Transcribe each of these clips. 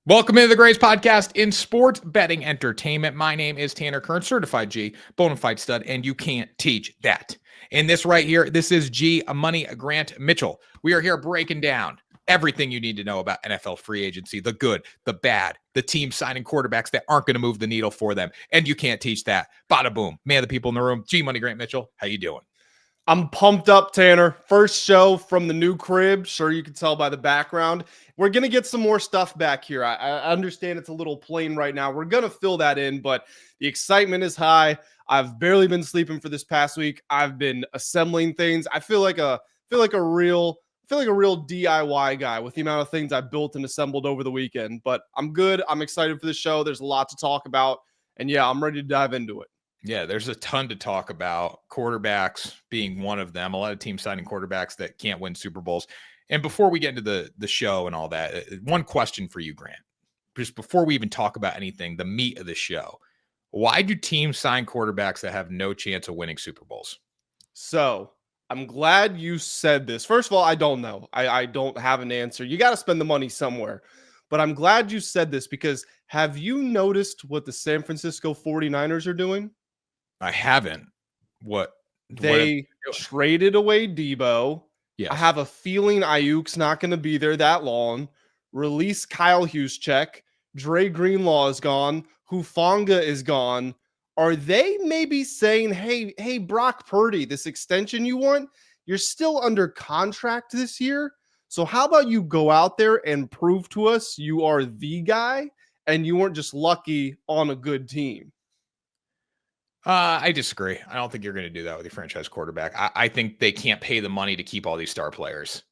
Welcome into the greatest podcast in sport betting entertainment. My name is Tanner Kern, certified G, bona fide stud, and you can't teach that. And this right here, this is G Money Grant Mitchell. We are here breaking down everything you need to know about NFL free agency, the good, the bad, the team signing quarterbacks that aren't going to move the needle for them, and you can't teach that. Bada boom. Man, the people in the room, G Money Grant Mitchell, how you doing? I'm pumped up, Tanner. First show from the new crib. Sure, you can tell by the background. We're going to get some more stuff back here. I understand it's a little plain right now. We're going to fill that in, but the excitement is high. I've barely been sleeping for this past week. I've been assembling things. I feel like a real DIY guy with the amount of things I built and assembled over the weekend. But I'm good. I'm excited for the show. There's a lot to talk about. And yeah, I'm ready to dive into it. Yeah, there's a ton to talk about, quarterbacks being one of them. A lot of teams signing quarterbacks that can't win Super Bowls. And before we get into the show and all that, one question for you, Grant. Just before we even talk about anything, the meat of the show. Why do teams sign quarterbacks that have no chance of winning Super Bowls? So I'm glad you said this. First of all, I don't know. I don't have an answer. You got to spend the money somewhere. But I'm glad you said this because have you noticed what the San Francisco 49ers are doing? I haven't. What they traded away Debo. Yes. I have a feeling Ayuk's not going to be there that long. Release Kyle Juszczyk. Dre Greenlaw is gone. Hufanga is gone. Are they maybe saying, hey, Brock Purdy, this extension you want, you're still under contract this year. So how about you go out there and prove to us you are the guy and you weren't just lucky on a good team? I disagree. I don't think you're going to do that with your franchise quarterback. I think they can't pay the money to keep all these star players.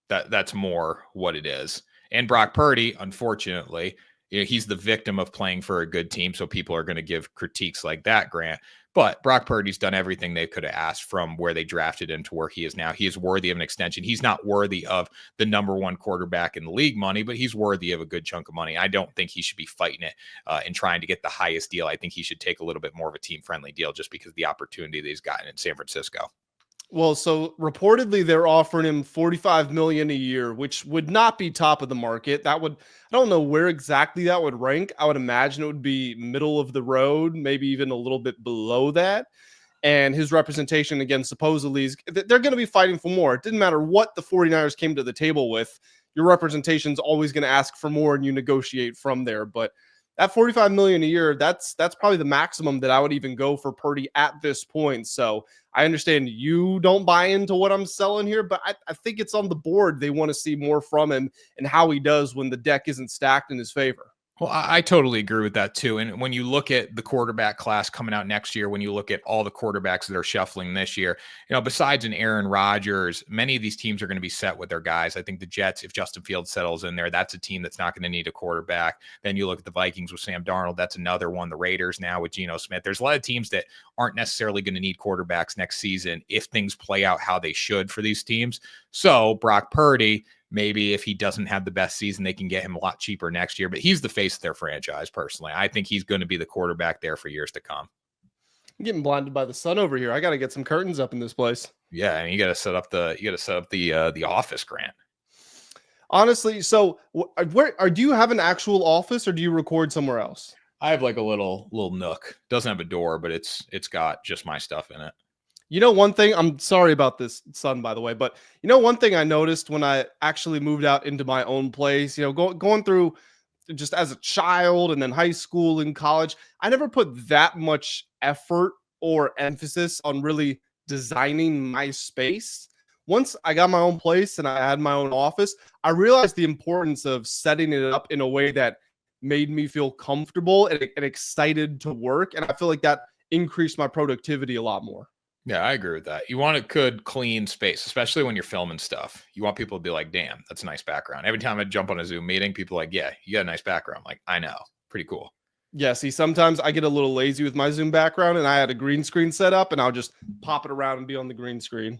That's more what it is. And Brock Purdy, unfortunately, he's the victim of playing for a good team. So people are going to give critiques like that, Grant. But Brock Purdy's done everything they could have asked from where they drafted him to where he is now. He is worthy of an extension. He's not worthy of the number one quarterback in the league money, but he's worthy of a good chunk of money. I don't think he should be fighting it and trying to get the highest deal. I think he should take a little bit more of a team-friendly deal just because of the opportunity that he's gotten in San Francisco. Well, so reportedly they're offering him $45 million a year, which would not be top of the market. I don't know where exactly that would rank. I would imagine it would be middle of the road, maybe even a little bit below that. And his representation, again, supposedly they're going to be fighting for more. It didn't matter what the 49ers came to the table with. Your representation is always going to ask for more and you negotiate from there. But that $45 million a year, that's probably the maximum that I would even go for Purdy at this point. So I understand you don't buy into what I'm selling here, but I think it's on the board. They want to see more from him and how he does when the deck isn't stacked in his favor. Well, I totally agree with that too. And when you look at the quarterback class coming out next year, when you look at all the quarterbacks that are shuffling this year, besides an Aaron Rodgers, many of these teams are going to be set with their guys. I think the Jets, if Justin Fields settles in there, that's a team that's not going to need a quarterback. Then you look at the Vikings with Sam Darnold, that's another one. The Raiders now with Geno Smith. There's a lot of teams that aren't necessarily going to need quarterbacks next season if things play out how they should for these teams. So Brock Purdy, maybe if he doesn't have the best season, they can get him a lot cheaper next year. But he's the face of their franchise, personally. I think he's going to be the quarterback there for years to come. I'm getting blinded by the sun over here. I got to get some curtains up in this place. Yeah, and you got to set up the office, Grant. Honestly, so do you have an actual office or do you record somewhere else? I have like a little nook. Doesn't have a door, but it's got just my stuff in it. You know, one thing, I'm sorry about this, son, by the way, but one thing I noticed when I actually moved out into my own place, going through just as a child and then high school and college, I never put that much effort or emphasis on really designing my space. Once I got my own place and I had my own office, I realized the importance of setting it up in a way that made me feel comfortable and excited to work. And I feel like that increased my productivity a lot more. Yeah, I agree with that. You want a good, clean space, especially when you're filming stuff. You want people to be like, damn, that's a nice background. Every time I jump on a Zoom meeting, people are like, yeah, you got a nice background. I'm like, I know. Pretty cool. Yeah, see, sometimes I get a little lazy with my Zoom background and I had a green screen set up and I'll just pop it around and be on the green screen.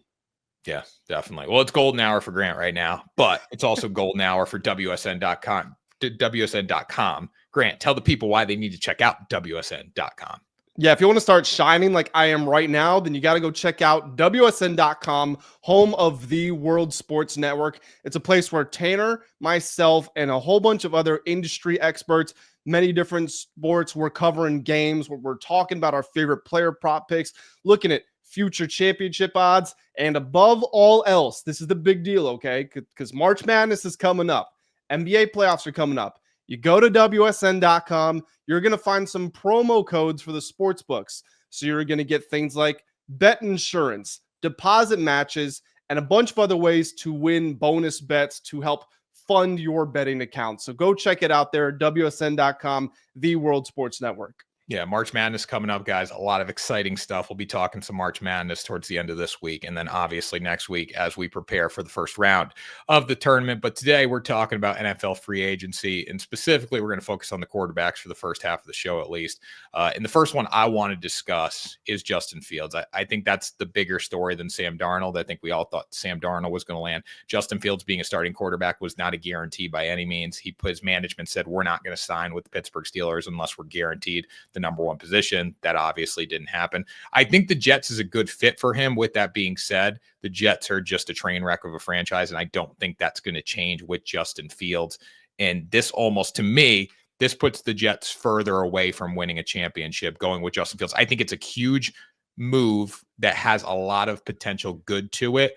Yeah, definitely. Well, it's golden hour for Grant right now, but it's also golden hour for WSN.com. WSN.com. Grant, tell the people why they need to check out WSN.com. Yeah, if you want to start shining like I am right now, then you got to go check out WSN.com, home of the World Sports Network. It's a place where Tanner, myself, and a whole bunch of other industry experts, many different sports, we're covering games, we're talking about our favorite player prop picks, looking at future championship odds, and above all else, this is the big deal, okay? Because March Madness is coming up. NBA playoffs are coming up. You go to WSN.com, you're going to find some promo codes for the sports books. So you're going to get things like bet insurance, deposit matches, and a bunch of other ways to win bonus bets to help fund your betting account. So go check it out there, WSN.com, the World Sports Network. Yeah, March Madness coming up, guys. A lot of exciting stuff. We'll be talking some March Madness towards the end of this week, and then obviously next week as we prepare for the first round of the tournament. But today we're talking about NFL free agency, and specifically we're going to focus on the quarterbacks for the first half of the show at least. And the first one I want to discuss is Justin Fields. I think that's the bigger story than Sam Darnold. I think we all thought Sam Darnold was going to land. Justin Fields being a starting quarterback was not a guarantee by any means. His management said, we're not going to sign with the Pittsburgh Steelers unless we're guaranteed the number one position. That obviously didn't happen. I think the Jets is a good fit for him. With that being said, the Jets are just a train wreck of a franchise, and I don't think that's going to change with Justin Fields. And this almost, to me, this puts the Jets further away from winning a championship going with Justin Fields. I think it's a huge move that has a lot of potential good to it,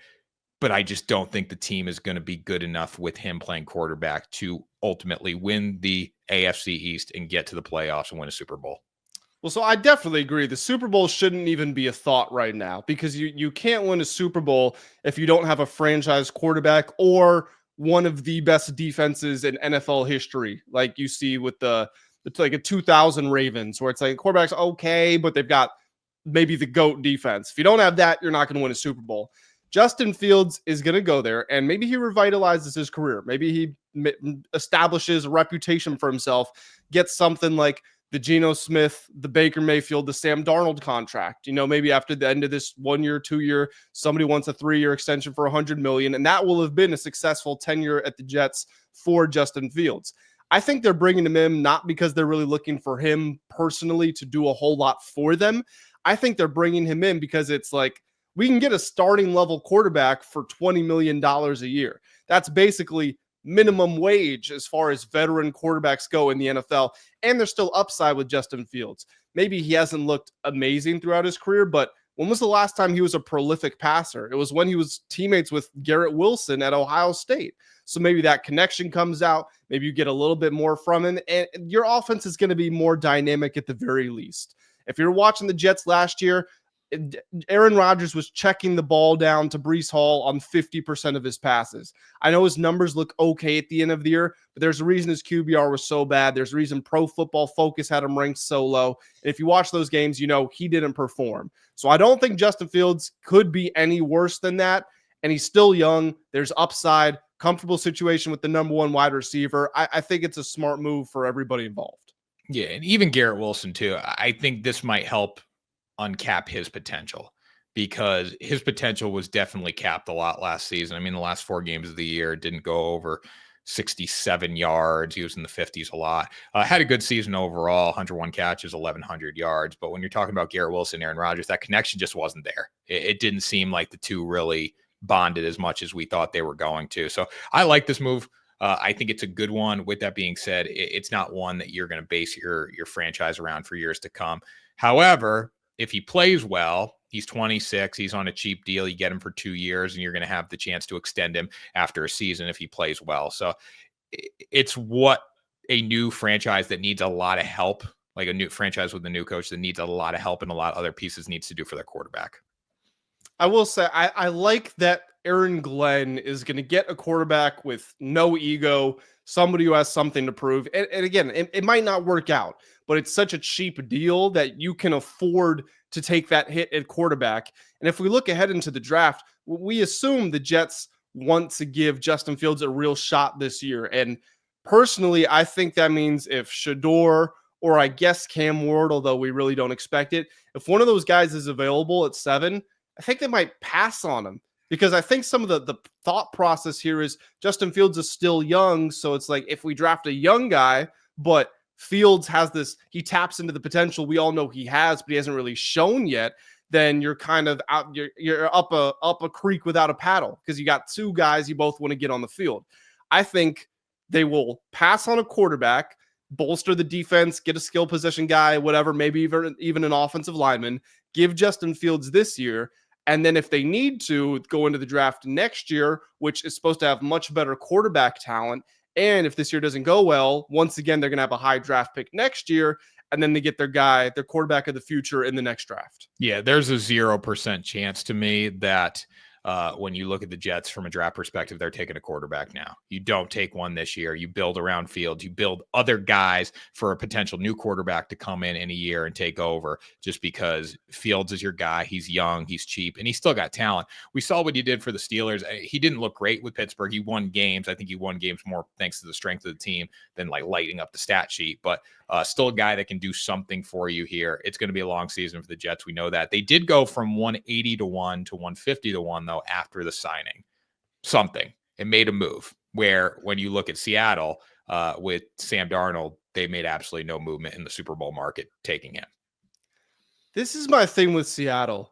but I just don't think the team is going to be good enough with him playing quarterback to ultimately win the AFC East and get to the playoffs and win a Super Bowl. Well, so I definitely agree. The Super Bowl shouldn't even be a thought right now because you can't win a Super Bowl if you don't have a franchise quarterback or one of the best defenses in NFL history, like you see with it's like a 2000 Ravens, where it's like quarterback's okay, but they've got maybe the GOAT defense. If you don't have that, you're not going to win a Super Bowl. Justin Fields is going to go there, and maybe he revitalizes his career. Maybe he establishes a reputation for himself, gets something like the Geno Smith, the Baker Mayfield, the Sam Darnold contract. You know, maybe after the end of this 1 year, 2 year, somebody wants a 3-year extension for $100 million, and that will have been a successful tenure at the Jets for Justin Fields. I think they're bringing him in not because they're really looking for him personally to do a whole lot for them. I think they're bringing him in because it's like, we can get a starting level quarterback for $20 million a year. That's basically minimum wage as far as veteran quarterbacks go in the NFL. And there's still upside with Justin Fields. Maybe he hasn't looked amazing throughout his career, but when was the last time he was a prolific passer? It was when he was teammates with Garrett Wilson at Ohio State. So maybe that connection comes out. Maybe you get a little bit more from him, and your offense is going to be more dynamic at the very least. If you're watching the Jets last year, Aaron Rodgers was checking the ball down to Breece Hall on 50% of his passes. I know his numbers look okay at the end of the year, but there's a reason his QBR was so bad. There's a reason Pro Football Focus had him ranked so low. And if you watch those games, you know he didn't perform. So I don't think Justin Fields could be any worse than that. And he's still young. There's upside, comfortable situation with the number one wide receiver. I think it's a smart move for everybody involved. Yeah, and even Garrett Wilson too. I think this might help uncap his potential, because his potential was definitely capped a lot last season. I mean, the last 4 games of the year didn't go over 67 yards. He was in the 50s a lot. Had a good season overall, 101 catches, 1,100 yards. But when you're talking about Garrett Wilson, Aaron Rodgers, that connection just wasn't there. It didn't seem like the two really bonded as much as we thought they were going to. So I like this move. I think it's a good one. With that being said, it's not one that you're going to base your franchise around for years to come. However, if he plays well, he's 26, he's on a cheap deal, you get him for 2 years, and you're going to have the chance to extend him after a season if he plays well. So it's what a new franchise that needs a lot of help, like a new franchise with a new coach that needs a lot of help and a lot of other pieces, needs to do for their quarterback. I will say, I like that Aaron Glenn is going to get a quarterback with no ego, somebody who has something to prove. And again, it might not work out, but it's such a cheap deal that you can afford to take that hit at quarterback. And if we look ahead into the draft, we assume the Jets want to give Justin Fields a real shot this year. And personally, I think that means if Shador or I guess Cam Ward, although we really don't expect it, if one of those guys is available at 7, I think they might pass on him. Because I think some of the thought process here is Justin Fields is still young. So it's like, if we draft a young guy, but Fields has this, he taps into the potential we all know he has, but he hasn't really shown yet, then you're kind of out, you're up a creek without a paddle, because you got two guys you both want to get on the field. I think they will pass on a quarterback, bolster the defense, get a skill position guy, whatever, maybe even an offensive lineman, give Justin Fields this year. And then if they need to go into the draft next year, which is supposed to have much better quarterback talent, and if this year doesn't go well, once again, they're going to have a high draft pick next year, and then they get their guy, their quarterback of the future in the next draft. Yeah, there's a 0% chance to me that when you look at the Jets from a draft perspective, they're taking a quarterback now. You don't take one this year. You build around Fields. You build other guys for a potential new quarterback to come in a year and take over, just because Fields is your guy. He's young, he's cheap, and he's still got talent. We saw what he did for the Steelers. He didn't look great with Pittsburgh. He won games. I think he won games more thanks to the strength of the team than like lighting up the stat sheet, but still a guy that can do something for you here. It's going to be a long season for the Jets. We know that. They did go from 180 to 1 to 150 to 1, though, after the signing. Something. It made a move where when you look at Seattle with Sam Darnold, they made absolutely no movement in the Super Bowl market taking him. This is my thing with Seattle.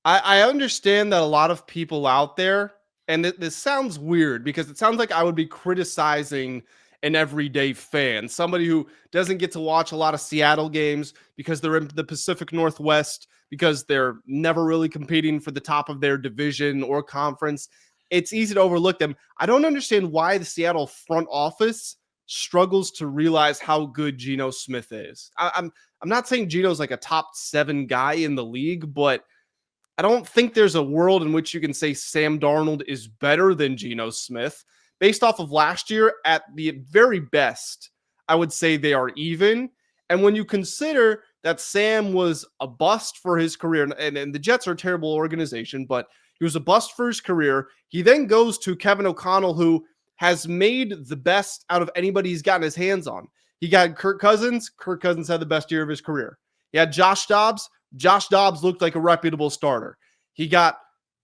I understand that a lot of people out there, and this sounds weird because it sounds like I would be criticizing an everyday fan, somebody who doesn't get to watch a lot of Seattle games because they're in the Pacific Northwest, because they're never really competing for the top of their division or conference. It's easy to overlook them. I don't understand why the Seattle front office struggles to realize how good Geno Smith is. I'm not saying Geno's like a top 7 guy in the league, but I don't think there's a world in which you can say Sam Darnold is better than Geno Smith. Based off of last year, at the very best, I would say they are even. And when you consider that Sam was a bust for his career, and the Jets are a terrible organization, but he was a bust for his career. He then goes to Kevin O'Connell, who has made the best out of anybody he's gotten his hands on. He got Kirk Cousins. Kirk Cousins had the best year of his career. He had Josh Dobbs. Josh Dobbs looked like a reputable starter. He got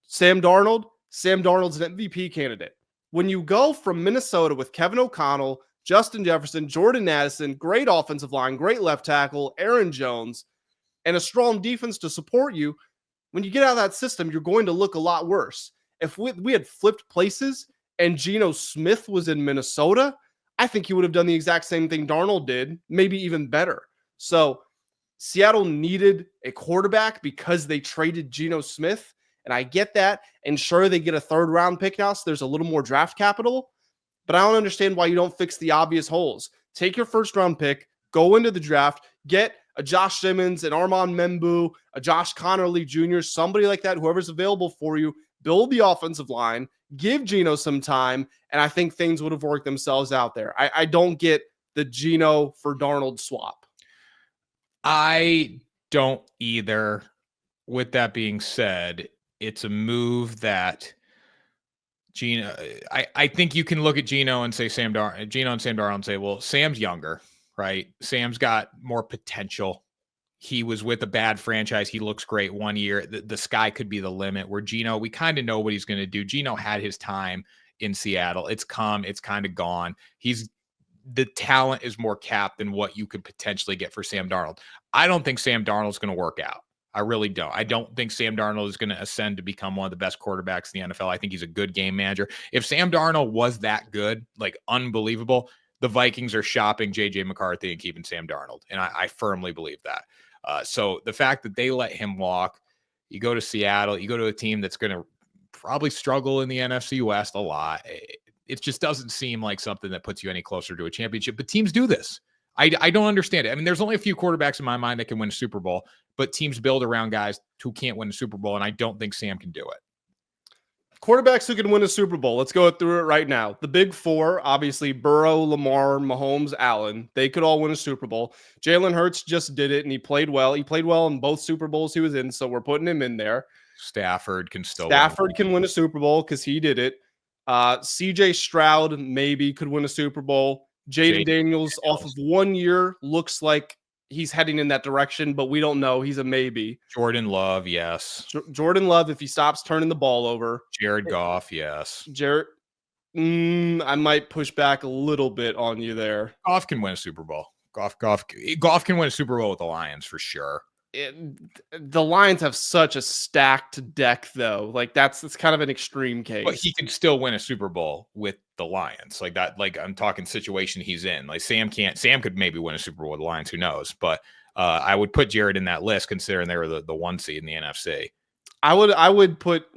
Sam Darnold. Sam Darnold's an MVP candidate. When you go from Minnesota with Kevin O'Connell, Justin Jefferson, Jordan Addison, great offensive line, great left tackle, Aaron Jones, and a strong defense to support you, when you get out of that system, you're going to look a lot worse. If we had flipped places and Geno Smith was in Minnesota, I think he would have done the exact same thing Darnold did, maybe even better. So Seattle needed a quarterback because they traded Geno Smith. And I get that. And sure, they get a 3rd round pick now, so there's a little more draft capital. But I don't understand why you don't fix the obvious holes. Take your 1st round pick, go into the draft, get a Josh Simmons, an Armand Membu, a Josh Connerly Jr., somebody like that, whoever's available for you, build the offensive line, give Geno some time, and I think things would have worked themselves out there. I don't get the Geno for Darnold swap. I don't either. With that being said, it's a move that Geno, I think you can look at Geno and say Geno and Sam Darnold and say, well, Sam's younger, right? Sam's got more potential. He was with a bad franchise. He looks great one year. The sky could be the limit. Where Geno, we kind of know what he's going to do. Geno had his time in Seattle. It's come, it's kind of gone. The talent is more capped than what you could potentially get for Sam Darnold. I don't think Sam Darnold's going to work out. I really don't. I don't think Sam Darnold is going to ascend to become one of the best quarterbacks in the NFL. I think he's a good game manager. If Sam Darnold was that good, like unbelievable, the Vikings are shopping J.J. McCarthy and keeping Sam Darnold. And I firmly believe that. So the fact that they let him walk, you go to Seattle, you go to a team that's going to probably struggle in the NFC West a lot. It just doesn't seem like something that puts you any closer to a championship. But teams do this. I don't understand it. I mean, there's only a few quarterbacks in my mind that can win a Super Bowl, but teams build around guys who can't win a Super Bowl, and I don't think Sam can do it. Quarterbacks who can win a Super Bowl. Let's go through it right now. The big 4, obviously, Burrow, Lamar, Mahomes, Allen. They could all win a Super Bowl. Jalen Hurts just did it, and he played well. He played well in both Super Bowls he was in, so we're putting him in there. Stafford can win a Super Bowl because he did it. CJ Stroud maybe could win a Super Bowl. Jayden Daniels off of 1 year looks like he's heading in that direction, but we don't know. He's a maybe. Jordan Love, yes. Jordan Love, if he stops turning the ball over. Jared Goff, yes. I might push back a little bit on you there. Goff can win a Super Bowl. Goff can win a Super Bowl with the Lions for sure. The Lions have such a stacked deck, though. Like it's kind of an extreme case. But he could still win a Super Bowl with the Lions. Like that, like I'm talking situation he's in. Like Sam could maybe win a Super Bowl with the Lions, who knows? But I would put Jared in that list considering they were the 1 seed in the NFC. I would put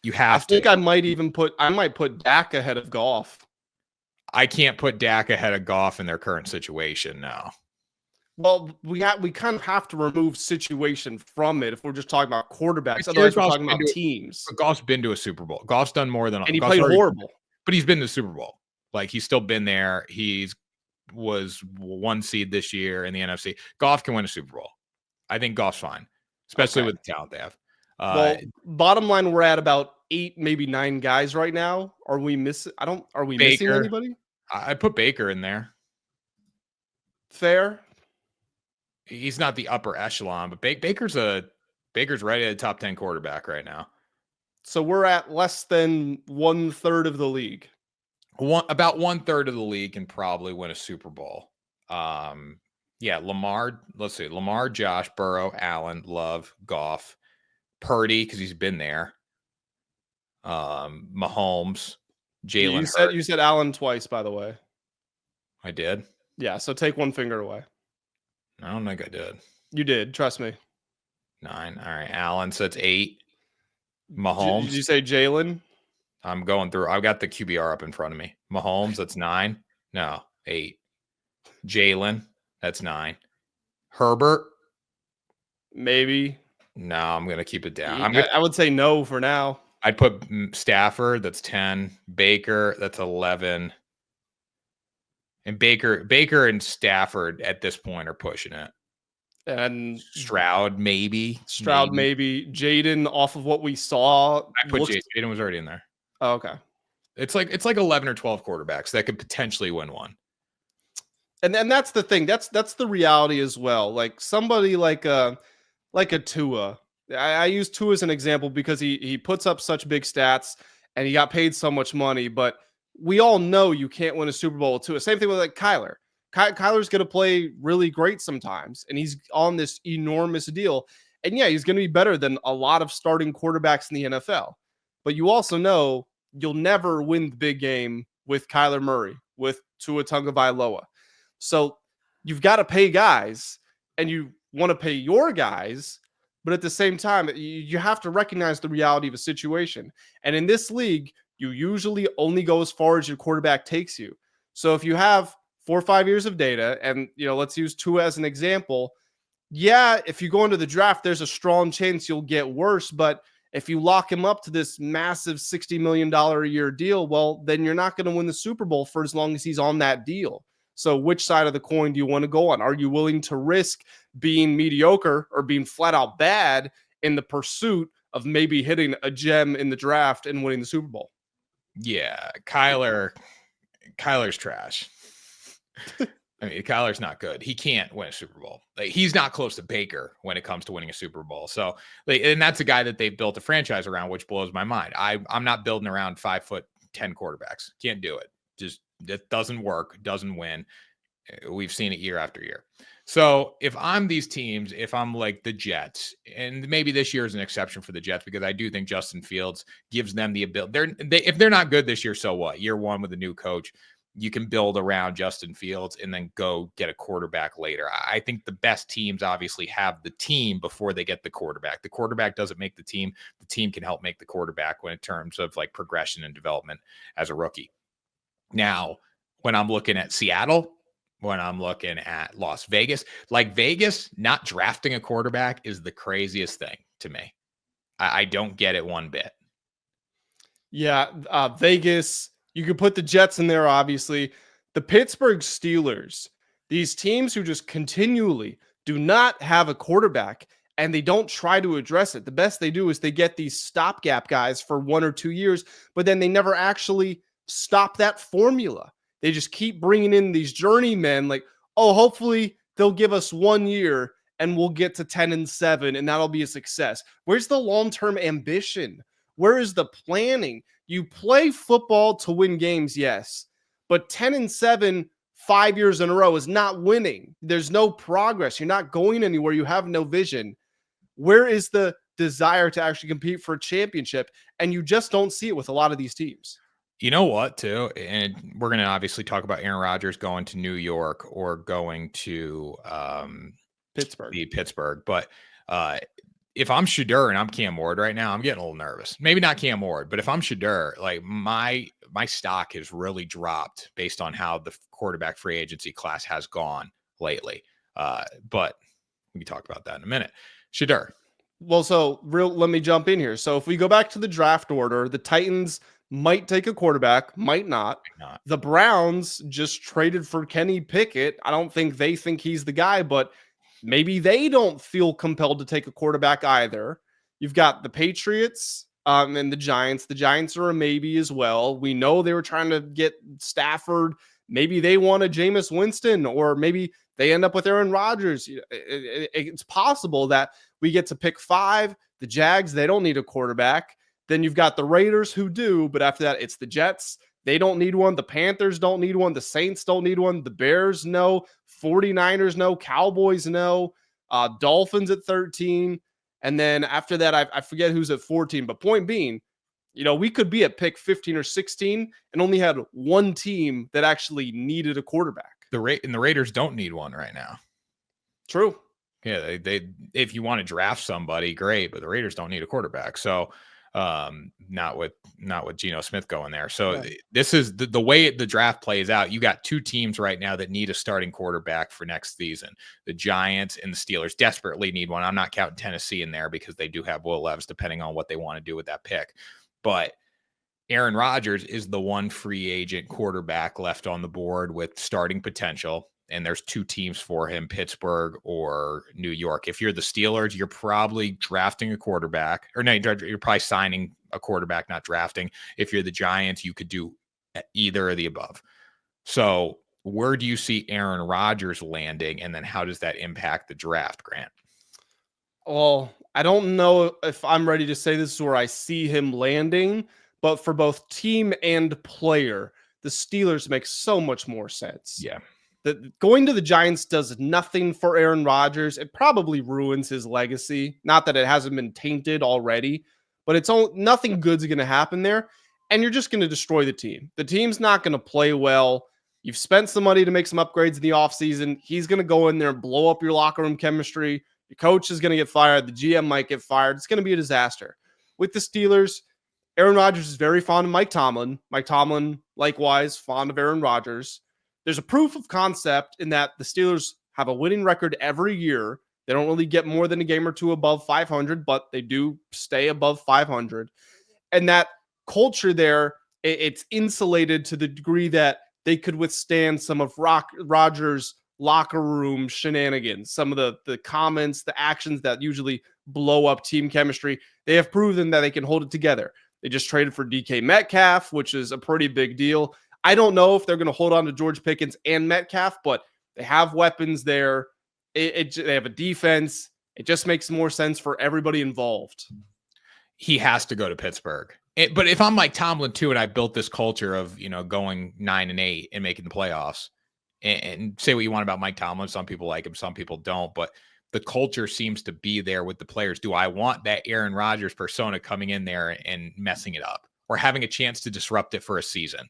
you have I think I might put Dak ahead of Goff. I can't put Dak ahead of Goff in their current situation now. Well, we kind of have to remove situation from it if we're just talking about quarterbacks. Otherwise, we're talking about teams. But Goff's been to a Super Bowl. Goff's done more than, and he played horrible. But he's been to the Super Bowl. Like he's still been there. He's was 1 seed this year in the NFC. Goff can win a Super Bowl. I think Goff's fine, especially with the talent they have. Well, bottom line, we're at about 8, maybe 9 guys right now. Are we missing? Are we missing anybody? I put Baker in there. Fair. He's not the upper echelon, but Baker's right at a top 10 quarterback right now. So we're at less than 1/3 of the league. About 1/3 of the league can probably win a Super Bowl. Lamar. Let's see: Lamar, Josh, Burrow, Allen, Love, Goff, Purdy because he's been there. Mahomes, Jalen. You said Allen twice, by the way. I did. Yeah. So take 1 finger away. I don't think I did. You did. Trust me. 9. All right. Allen, so it's 8. Mahomes. Did you say Jalen? I'm going through. I've got the QBR up in front of me. Mahomes, that's 9. No, 8. Jalen, that's 9. Herbert. Maybe. No, I'm going to keep it down. I would say no for now. I'd put Stafford, that's 10. Baker, that's 11. And Baker and Stafford at this point are pushing it. And Stroud, maybe. Jayden, off of what we saw. I put Jayden was already in there. Oh, okay. It's like 11 or 12 quarterbacks that could potentially win one. And that's the thing. That's the reality as well. Like somebody like a Tua. I use Tua as an example because he puts up such big stats and he got paid so much money, but we all know you can't win a Super Bowl with Tua. Same thing with like Kyler. Kyler's going to play really great sometimes, and he's on this enormous deal. And yeah, he's going to be better than a lot of starting quarterbacks in the NFL. But you also know you'll never win the big game with Kyler Murray, with Tua Tagovailoa. So you've got to pay guys, and you want to pay your guys, but at the same time, you have to recognize the reality of a situation. And in this league, you usually only go as far as your quarterback takes you. So if you have 4 or 5 years of data, and let's use Tua as an example. Yeah, if you go into the draft, there's a strong chance you'll get worse. But if you lock him up to this massive $60 million a year deal, well, then you're not going to win the Super Bowl for as long as he's on that deal. So which side of the coin do you want to go on? Are you willing to risk being mediocre or being flat out bad in the pursuit of maybe hitting a gem in the draft and winning the Super Bowl? Yeah, Kyler's trash. I mean, Kyler's not good. He can't win a Super Bowl. Like, he's not close to Baker when it comes to winning a Super Bowl. So, and that's a guy that they built a franchise around, which blows my mind. I'm not building around 5'10" quarterbacks. Can't do it. Just it doesn't work. Doesn't win. We've seen it year after year. So if I'm these teams, if I'm like the Jets, and maybe this year is an exception for the Jets because I do think Justin Fields gives them the ability. If they're not good this year, so what? Year one with a new coach, you can build around Justin Fields and then go get a quarterback later. I think the best teams obviously have the team before they get the quarterback. The quarterback doesn't make the team. The team can help make the quarterback when in terms of like progression and development as a rookie. Now, when I'm looking at Seattle, when I'm looking at Las Vegas, like Vegas not drafting a quarterback is the craziest thing to me. I don't get it one bit. Yeah, Vegas, you could put the Jets in there, obviously. The Pittsburgh Steelers, these teams who just continually do not have a quarterback and they don't try to address it. The best they do is they get these stopgap guys for 1 or 2 years, but then they never actually stop that formula. They just keep bringing in these journeymen like, oh, hopefully they'll give us 1 year and we'll get to 10-7 and that'll be a success. Where's the long-term ambition? Where is the planning? You play football to win games, yes, but 10-7 5 years in a row is not winning. There's no progress. You're not going anywhere. You have no vision. Where is the desire to actually compete for a championship? And you just don't see it with a lot of these teams. You know what, too? And we're going to obviously talk about Aaron Rodgers going to New York or going to Pittsburgh. But if I'm Shedeur and I'm Cam Ward right now, I'm getting a little nervous. Maybe not Cam Ward, but if I'm Shedeur, like my stock has really dropped based on how the quarterback free agency class has gone lately. But we can talk about that in a minute. Shedeur. Well, let me jump in here. So if we go back to the draft order, the Titans might take a quarterback, might not. The Browns just traded for Kenny Pickett. I don't think they think he's the guy, but maybe they don't feel compelled to take a quarterback either. You've got the Patriots and the Giants. The Giants are a maybe as well. We know they were trying to get Stafford. Maybe they want a Jameis Winston, or maybe they end up with Aaron Rodgers. It's possible that we get to pick 5. The Jags, they don't need a quarterback. Then you've got the Raiders who do, but after that, it's the Jets. They don't need one. The Panthers don't need one. The Saints don't need one. The Bears, no. 49ers, no. Cowboys, no. Dolphins at 13. And then after that, I forget who's at 14. But point being, we could be at pick 15 or 16 and only had one team that actually needed a quarterback. The Raiders don't need one right now. True. Yeah, they if you want to draft somebody, great, but the Raiders don't need a quarterback. So not with Geno Smith going there. So yeah. This is the way the draft plays out. You got 2 teams right now that need a starting quarterback for next season. The Giants and the Steelers desperately need one. I'm not counting Tennessee in there because they do have Will Levis, depending on what they want to do with that pick. But Aaron Rodgers is the one free agent quarterback left on the board with starting potential. And there's 2 teams for him, Pittsburgh or New York. If you're the Steelers, you're probably drafting a quarterback. Or no, you're probably signing a quarterback, not drafting. If you're the Giants, you could do either of the above. So where do you see Aaron Rodgers landing? And then how does that impact the draft, Grant? Well, I don't know if I'm ready to say this is where I see him landing. But for both team and player, the Steelers make so much more sense. Yeah. Going to the Giants does nothing for Aaron Rodgers. It probably ruins his legacy. Not that it hasn't been tainted already, but nothing good's going to happen there. And you're just going to destroy the team. The team's not going to play well. You've spent some money to make some upgrades in the offseason. He's going to go in there and blow up your locker room chemistry. Your coach is going to get fired. The GM might get fired. It's going to be a disaster. With the Steelers, Aaron Rodgers is very fond of Mike Tomlin. Mike Tomlin, likewise, fond of Aaron Rodgers. There's a proof of concept in that the Steelers have a winning record every year. They don't really get more than a game or 2 above 500, but they do stay above 500. And that culture there, it's insulated to the degree that they could withstand some of Rodgers' locker room shenanigans, some of the comments, the actions that usually blow up team chemistry. They have proven that they can hold it together. They just traded for DK Metcalf, which is a pretty big deal. I don't know if they're going to hold on to George Pickens and Metcalf, but they have weapons there. They have a defense. It just makes more sense for everybody involved. He has to go to Pittsburgh. But if I'm Mike Tomlin too, and I built this culture of, going 9-8 and making the playoffs, and say what you want about Mike Tomlin. Some people like him, some people don't, but the culture seems to be there with the players. Do I want that Aaron Rodgers persona coming in there and messing it up or having a chance to disrupt it for a season?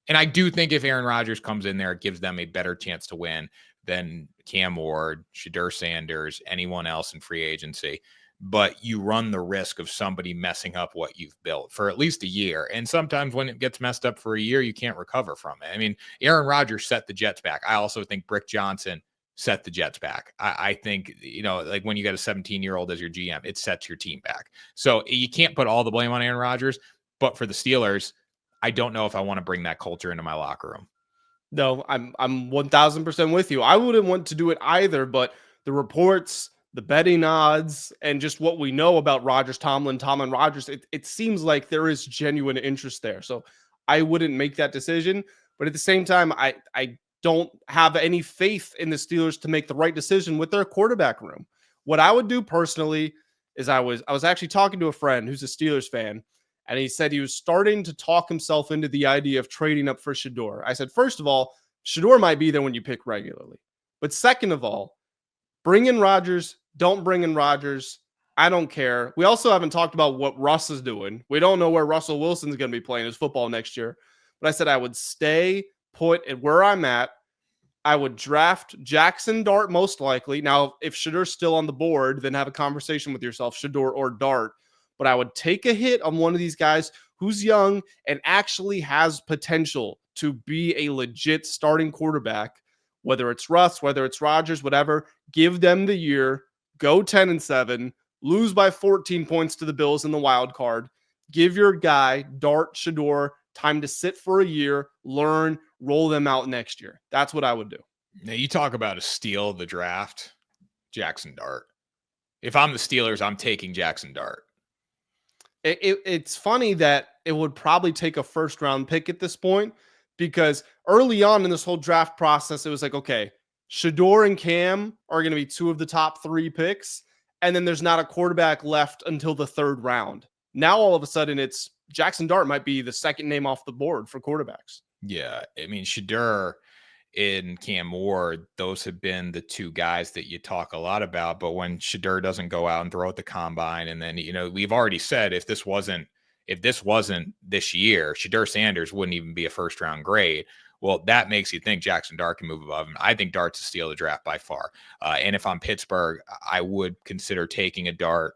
And I do think if Aaron Rodgers comes in there, it gives them a better chance to win than Cam Ward, Shedeur Sanders, anyone else in free agency. But you run the risk of somebody messing up what you've built for at least a year. And sometimes when it gets messed up for a year, you can't recover from it. I mean, Aaron Rodgers set the Jets back. I also think Brick Johnson set the Jets back. I think, like when you got a 17-year-old as your GM, it sets your team back. So you can't put all the blame on Aaron Rodgers. But for the Steelers, I don't know if I want to bring that culture into my locker room. No, I'm 1000% with you. I wouldn't want to do it either, but the reports, the betting odds, and just what we know about Tomlin Rodgers, it seems like there is genuine interest there. So I wouldn't make that decision. But at the same time, I don't have any faith in the Steelers to make the right decision with their quarterback room. What I would do personally is I was actually talking to a friend who's a Steelers fan, and he said he was starting to talk himself into the idea of trading up for Shedeur. I said, first of all, Shador might be there when you pick regularly. But second of all, bring in Rodgers. Don't bring in Rodgers. I don't care. We also haven't talked about what Russ is doing. We don't know where Russell Wilson's going to be playing his football next year. But I said I would stay put at where I'm at. I would draft Jackson Dart most likely. Now, if Shador's still on the board, then have a conversation with yourself, Shador or Dart. But I would take a hit on one of these guys who's young and actually has potential to be a legit starting quarterback, whether it's Russ, whether it's Rodgers, whatever. Give them the year, go 10-7, lose by 14 points to the Bills in the wild card. Give your guy, Dart, Shador, time to sit for a year, learn, roll them out next year. That's what I would do. Now, you talk about a steal of the draft, Jackson Dart. If I'm the Steelers, I'm taking Jackson Dart. It's funny that it would probably take a first-round pick at this point, because early on in this whole draft process, it was like, okay, Shador and Cam are going to be 2 of the top 3 picks, and then there's not a quarterback left until the 3rd round. Now, all of a sudden, it's Jackson Dart might be the second name off the board for quarterbacks. Yeah, I mean, Shador and Cam Ward, those have been the 2 guys that you talk a lot about. But when Shador doesn't go out and throw at the combine, and then, we've already said if this wasn't this year, Shador Sanders wouldn't even be a first-round grade. Well, that makes you think Jackson Dart can move above him. I think Dart's a steal of the draft by far. And if I'm Pittsburgh, I would consider taking a Dart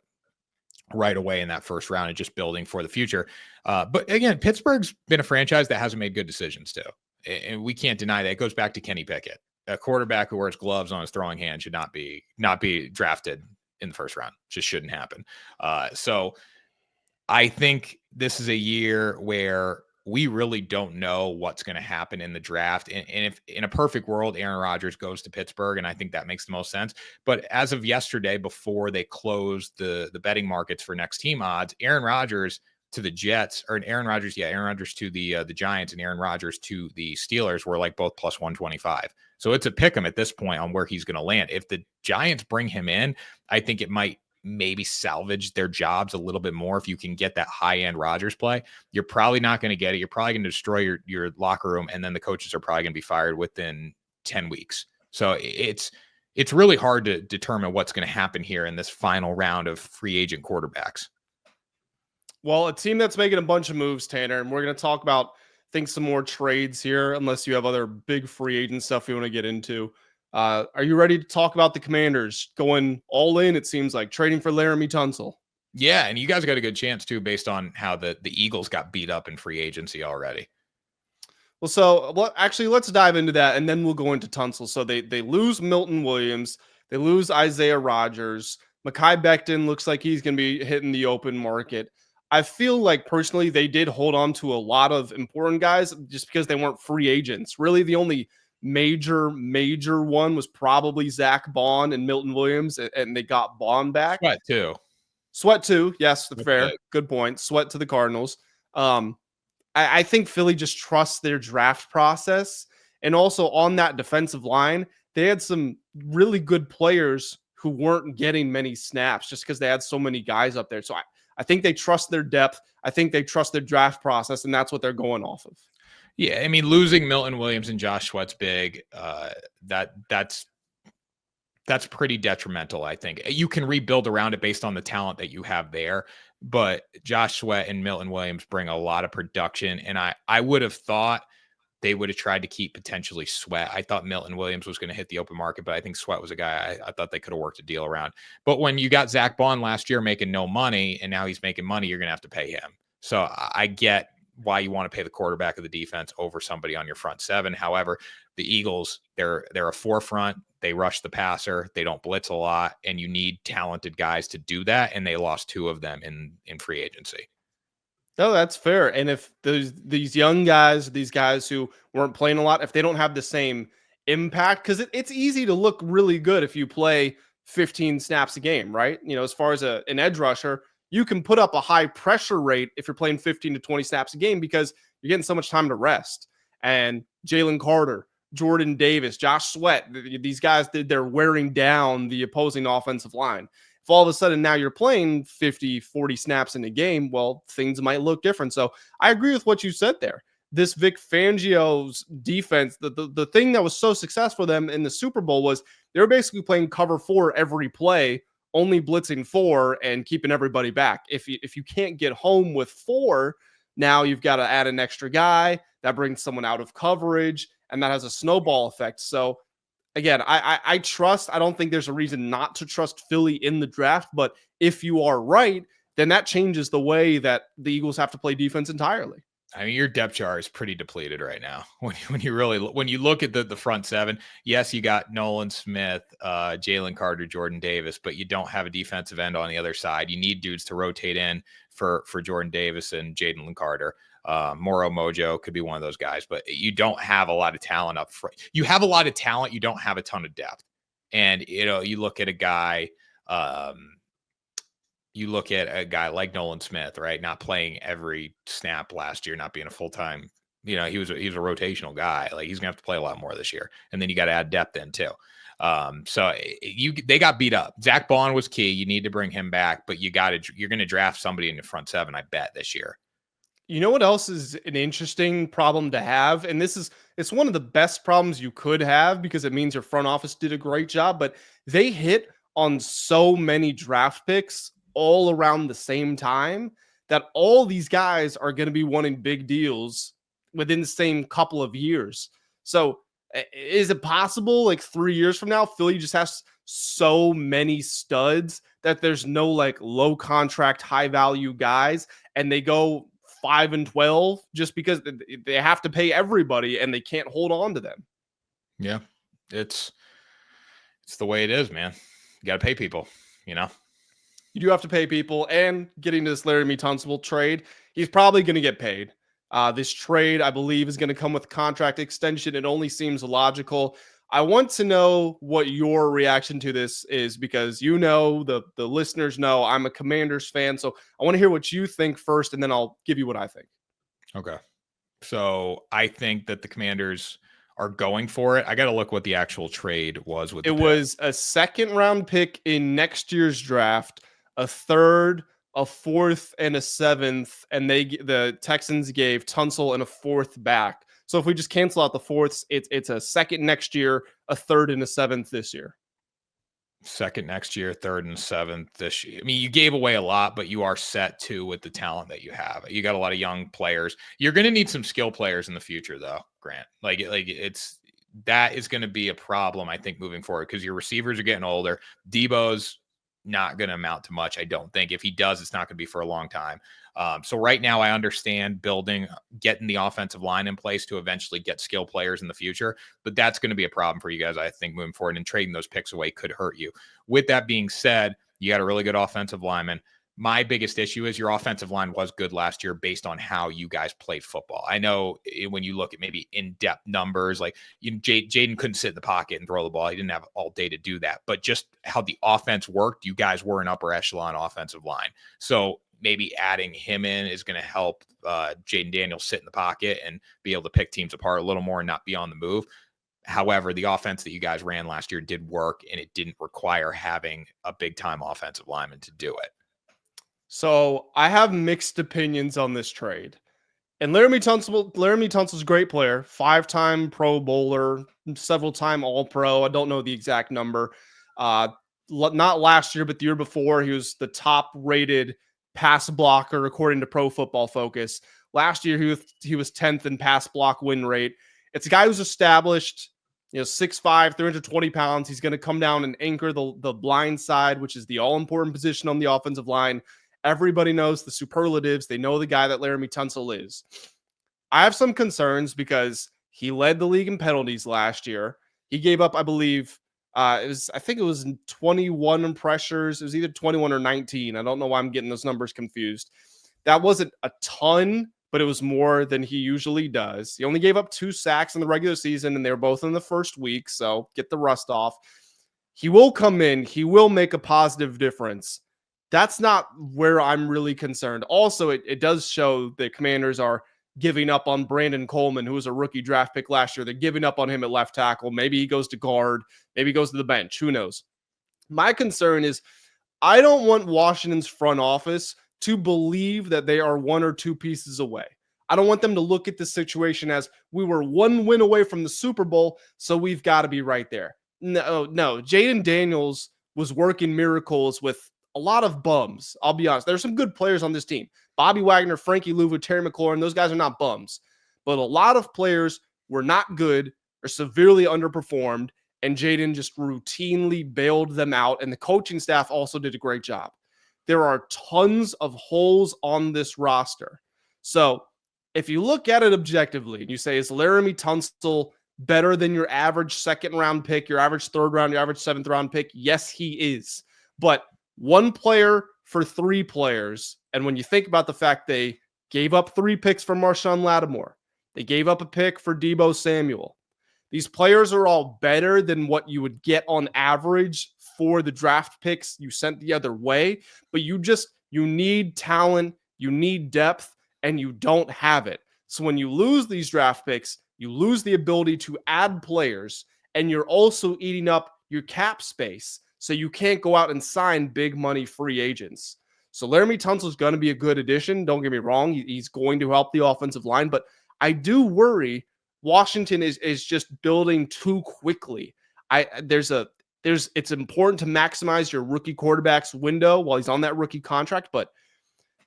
right away in that first round and just building for the future. But again, Pittsburgh's been a franchise that hasn't made good decisions too. And we can't deny that. It goes back to Kenny Pickett. A quarterback who wears gloves on his throwing hand should not be drafted in the first round. Just shouldn't happen. So I think this is a year where we really don't know what's going to happen in the draft. And if in a perfect world, Aaron Rodgers goes to Pittsburgh, and I think that makes the most sense. But as of yesterday, before they closed the betting markets for next team odds, Aaron Rodgers to the Jets, or Aaron Rodgers to the Giants, and Aaron Rodgers to the Steelers were like both plus 125. So it's a pick 'em at this point on where he's going to land. If the Giants bring him in, I think it might maybe salvage their jobs a little bit more. If you can get that high-end Rodgers play, you're probably not going to get it. You're probably going to destroy your locker room, and then the coaches are probably going to be fired within 10 weeks. So it's really hard to determine what's going to happen here in this final round of free agent quarterbacks. Well, a team that's making a bunch of moves, Tanner, and we're going to talk about, I think, some more trades here, unless you have other big free agent stuff you want to get into. Are you ready to talk about the Commanders going all in? It seems like trading for Laremy Tunsil. Yeah, and you guys got a good chance too, based on how the Eagles got beat up in free agency already. Well, so actually, let's dive into that, and then we'll go into Tunsil. So they lose Milton Williams, they lose Isaiah Rodgers. Mekhi Becton looks like he's going to be hitting the open market. I feel like personally they did hold on to a lot of important guys just because they weren't free agents. Really, the only major one was probably Zach Bond and Milton Williams, and they got Bond back. Sweat too. Yes, fair. Good point. Sweat to the Cardinals. I think Philly just trusts their draft process. And also on that defensive line, they had some really good players who weren't getting many snaps just because they had so many guys up there. So I think they trust their depth. I think they trust their draft process, and that's what they're going off of. Yeah, I mean, losing Milton Williams and Josh Sweat's big. That's pretty detrimental, I think. You can rebuild around it based on the talent that you have there, but Josh Sweat and Milton Williams bring a lot of production, and I would have thought they would have tried to keep potentially Sweat. I thought Milton Williams was going to hit the open market, but I think Sweat was a guy I thought they could have worked a deal around. But when you got Zach Bond last year making no money, and now he's making money, you're going to have to pay him. So I get why you want to pay the quarterback of the defense over somebody on your front seven. However, the Eagles, they're a forefront. They rush the passer. They don't blitz a lot, and you need talented guys to do that. And they lost 2 of them in free agency. No, that's fair. And if these young guys, these guys who weren't playing a lot, if they don't have the same impact, because it's easy to look really good if you play 15 snaps a game, right? As far as an edge rusher, you can put up a high pressure rate if you're playing 15 to 20 snaps a game because you're getting so much time to rest. And Jalen Carter, Jordan Davis, Josh Sweat, these guys, they're wearing down the opposing offensive line. If all of a sudden now you're playing 50, 40 snaps in a game, well, things might look different. So I agree with what you said there. this Vic Fangio's defense, the thing that was so successful for them in the Super Bowl was they were basically playing cover 4 every play, only blitzing 4 and keeping everybody back. If you can't get home with 4, now you've got to add an extra guy that brings someone out of coverage, and that has a snowball effect. So again, I trust. I don't think there's a reason not to trust Philly in the draft, but if you are right, then that changes the way that the Eagles have to play defense entirely. I mean, your depth chart is pretty depleted right now. When you look at the front 7, yes, you got Nolan Smith, Jalen Carter, Jordan Davis, but you don't have a defensive end on the other side. You need dudes to rotate in for Jordan Davis and Jalen Carter. Moro Mojo could be one of those guys, but you don't have a lot of talent up front. You have a lot of talent. You don't have a ton of depth. And, you look at a guy, like Nolan Smith, right? Not playing every snap last year, not being a full-time, he was a rotational guy. Like, he's gonna have to play a lot more this year. And then you got to add depth in too. So they got beat up. Zach Bond was key. You need to bring him back, but you're going to draft somebody in the front 7, I bet, this year. You know what else is an interesting problem to have? And it's one of the best problems you could have because it means your front office did a great job, but they hit on so many draft picks all around the same time that all these guys are going to be wanting big deals within the same couple of years. So is it possible like 3 years from now, Philly just has so many studs that there's no like low contract, high value guys and they go 5-12 just because they have to pay everybody and they can't hold on to them? Yeah, it's the way it is, man. You got to pay people, You do have to pay people, and getting to this Laremy Tunsil trade, he's probably going to get paid. This trade, I believe, is going to come with contract extension. It only seems logical. I want to know what your reaction to this is because the listeners know I'm a Commanders fan. So I want to hear what you think first, and then I'll give you what I think. Okay. So I think that the Commanders are going for it. I got to look what the actual trade was with it was a 2nd-round pick in next year's draft, a 3rd, a 4th, and a 7th, and the Texans gave Tunsil and a 4th back. So if we just cancel out the 4ths, it's a 2nd next year, a 3rd, and a 7th this year. 2nd next year, 3rd and 7th this year. I mean, you gave away a lot, but you are set too with the talent that you have. You got a lot of young players. You're going to need some skill players in the future, though, Grant. That is going to be a problem, I think, moving forward because your receivers are getting older. Debo's not going to amount to much, I don't think. If he does, it's not going to be for a long time. So right now I understand getting the offensive line in place to eventually get skill players in the future, but that's going to be a problem for you guys, I think, moving forward, and trading those picks away could hurt you. With that being said, you got a really good offensive lineman. My biggest issue is your offensive line was good last year based on how you guys played football. I know when you look at maybe in-depth numbers, like Jayden couldn't sit in the pocket and throw the ball. He didn't have all day to do that. But just how the offense worked, you guys were an upper echelon offensive line. So maybe adding him in is going to help Jayden Daniels sit in the pocket and be able to pick teams apart a little more and not be on the move. However, the offense that you guys ran last year did work, and it didn't require having a big-time offensive lineman to do it. So I have mixed opinions on this trade. And Laremy Tunsil's a great player, 5-time Pro Bowler, several-time All-Pro. I don't know the exact number. Not last year, but the year before, he was the top-rated pass blocker according to Pro Football Focus. Last year, he was 10th in pass block win rate. It's a guy who's established, 6'5", 320 pounds. He's going to come down and anchor the blind side, which is the all-important position on the offensive line. Everybody knows the superlatives. They know the guy that Laremy Tunsil is. I have some concerns because he led the league in penalties last year. He gave up, I believe, I think it was 21 pressures. It was either 21 or 19. I don't know why I'm getting those numbers confused. That wasn't a ton, but it was more than he usually does. He only gave up 2 sacks in the regular season, and they were both in the first week, so get the rust off. He will come in. He will make a positive difference. That's not where I'm really concerned. Also, it does show the Commanders are giving up on Brandon Coleman, who was a rookie draft pick last year. They're giving up on him at left tackle. Maybe he goes to guard. Maybe he goes to the bench. Who knows? My concern is I don't want Washington's front office to believe that they are 1 or 2 pieces away. I don't want them to look at this situation as we were one win away from the Super Bowl, so we've got to be right there. No. Jayden Daniels was working miracles with a lot of bums. I'll be honest. There's some good players on this team. Bobby Wagner, Frankie Louvu, Terry McLaurin, those guys are not bums. But a lot of players were not good or severely underperformed, and Jayden just routinely bailed them out, and the coaching staff also did a great job. There are tons of holes on this roster. So if you look at it objectively and you say, is Laremy Tunsil better than your average second round pick, your average third round, your average seventh round pick? Yes, he is. But one player for three players. And when you think about the fact they gave up 3 picks for Marshawn Lattimore, they gave up a pick for Deebo Samuel. These players are all better than what you would get on average for the draft picks you sent the other way. But you need talent, you need depth, and you don't have it. So when you lose these draft picks, you lose the ability to add players, and you're also eating up your cap space. So you can't go out and sign big money free agents. So Laremy Tunsil is going to be a good addition. Don't get me wrong. He's going to help the offensive line, but I do worry Washington is just building too quickly. It's important to maximize your rookie quarterback's window while he's on that rookie contract, but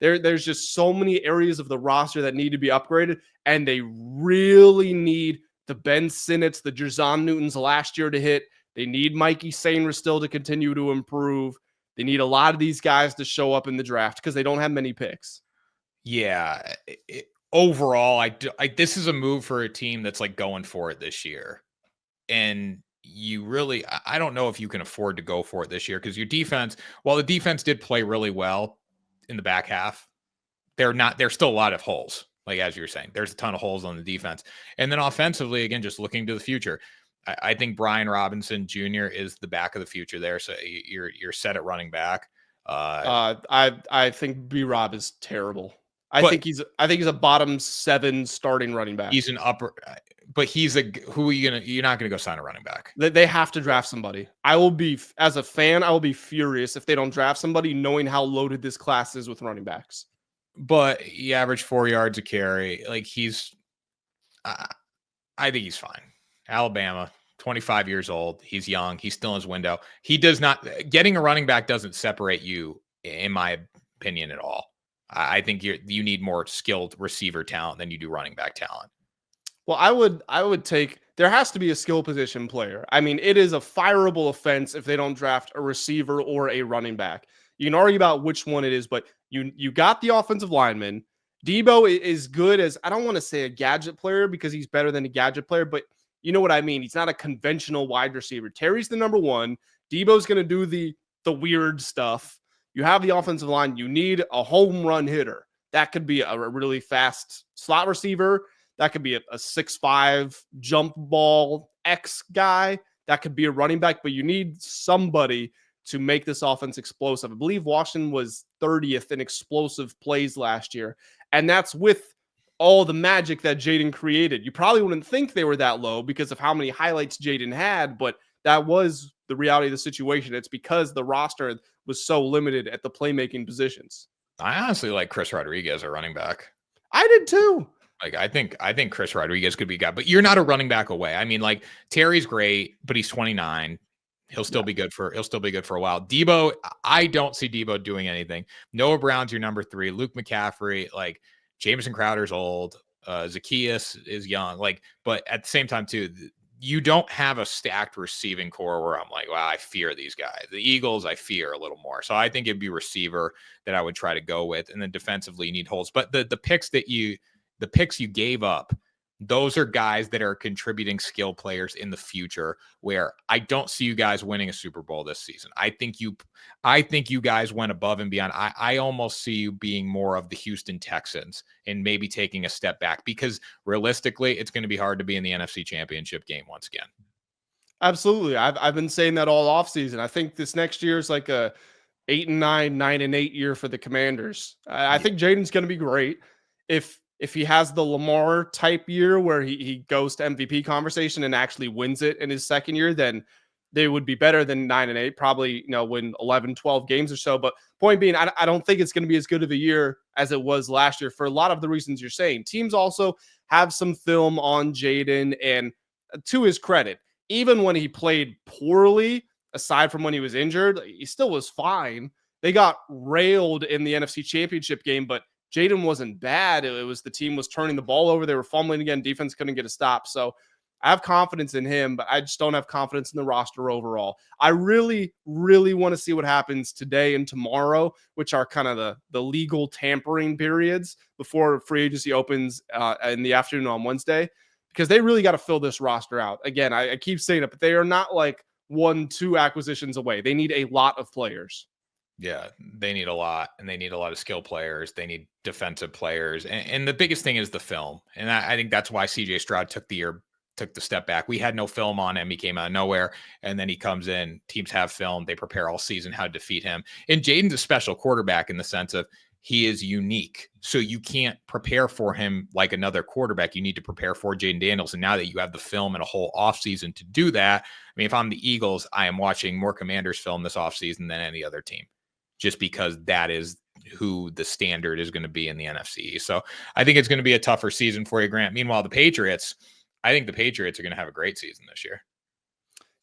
there's just so many areas of the roster that need to be upgraded, and they really need the Ben Sinnott's, the Jerzon Newtons last year to hit. They need Mikey Sainris still to continue to improve. They need a lot of these guys to show up in the draft because they don't have many picks. Yeah. Overall, this is a move for a team that's like going for it this year. And I don't know if you can afford to go for it this year because your defense, while the defense did play really well in the back half, there's still a lot of holes. Like, as you're saying, there's a ton of holes on the defense. And then offensively, again, just looking to the future, I think Brian Robinson Jr. is the back of the future there. So you're set at running back. I think B-Rob is terrible. I think he's a bottom 7 starting running back. He's an upper, but you're not gonna go sign a running back. They have to draft somebody. As a fan, I will be furious if they don't draft somebody, knowing how loaded this class is with running backs. But he averaged 4 yards a carry. Like I think he's fine. Alabama, 25 years old. He's young. He's still in his window. Getting a running back doesn't separate you, in my opinion, at all. I think you need more skilled receiver talent than you do running back talent. Well, I would take, there has to be a skill position player. I mean, it is a fireable offense if they don't draft a receiver or a running back. You can argue about which one it is, but you got the offensive lineman. Deebo is good as, I don't want to say a gadget player because he's better than a gadget player, but you know what I mean? He's not a conventional wide receiver. Terry's the number 1. Deebo's going to do the weird stuff. You have the offensive line. You need a home run hitter. That could be a really fast slot receiver. That could be a 6'5" jump ball X guy. That could be a running back, but you need somebody to make this offense explosive. I believe Washington was 30th in explosive plays last year, and that's with all the magic that Jayden created. You probably wouldn't think they were that low because of how many highlights Jayden had, but that was the reality of the situation. It's because the roster was so limited at the playmaking positions. I honestly like Chris Rodriguez, a running back. I did too. Like, I think Chris Rodriguez could be a guy, but you're not a running back away. I mean, like, Terry's great, but he's 29. He'll still be good for a while. Deebo, I don't see Deebo doing anything. Noah Brown's your number 3. Luke McCaffrey, like, Jamison Crowder's old. Zacchaeus is young. Like, but at the same time too, you don't have a stacked receiving core where I'm like, wow, I fear these guys. The Eagles, I fear a little more. So I think it'd be receiver that I would try to go with. And then defensively, you need holes. But the picks you gave up, those are guys that are contributing skill players in the future where I don't see you guys winning a Super Bowl this season. I think you guys went above and beyond. I almost see you being more of the Houston Texans and maybe taking a step back because realistically, it's going to be hard to be in the NFC Championship game once again. Absolutely. I've been saying that all offseason. I think this next year is like a 8-9, 9-8 year for the Commanders. I think Jayden's going to be great. If he has the Lamar type year where he goes to MVP conversation and actually wins it in his second year, then they would be better than 9-8, probably, win 11, 12 games or so. But point being, I don't think it's going to be as good of a year as it was last year for a lot of the reasons you're saying. Teams also have some film on Jayden, and to his credit, even when he played poorly, aside from when he was injured, he still was fine. They got railed in the NFC Championship game, but Jayden wasn't bad. It was the team was turning the ball over. They were fumbling again. Defense couldn't get a stop. So I have confidence in him, but I just don't have confidence in the roster overall. I really, really want to see what happens today and tomorrow, which are kind of the legal tampering periods before free agency opens in the afternoon on Wednesday, because they really got to fill this roster out. Again, I keep saying it, but they are not like 1-2 acquisitions away. They need a lot of players. Yeah, they need a lot, and they need a lot of skill players. They need defensive players. And the biggest thing is the film. And I think that's why CJ Stroud took the step back. We had no film on him. He came out of nowhere, and then he comes in. Teams have film. They prepare all season how to defeat him. And Jayden's a special quarterback in the sense of he is unique. So you can't prepare for him like another quarterback. You need to prepare for Jayden Daniels. And now that you have the film and a whole offseason to do that, I mean, if I'm the Eagles, I am watching more Commanders film this offseason than any other team, just because that is who the standard is going to be in the NFC. So I think it's going to be a tougher season for you, Grant. Meanwhile, I think the Patriots are going to have a great season this year.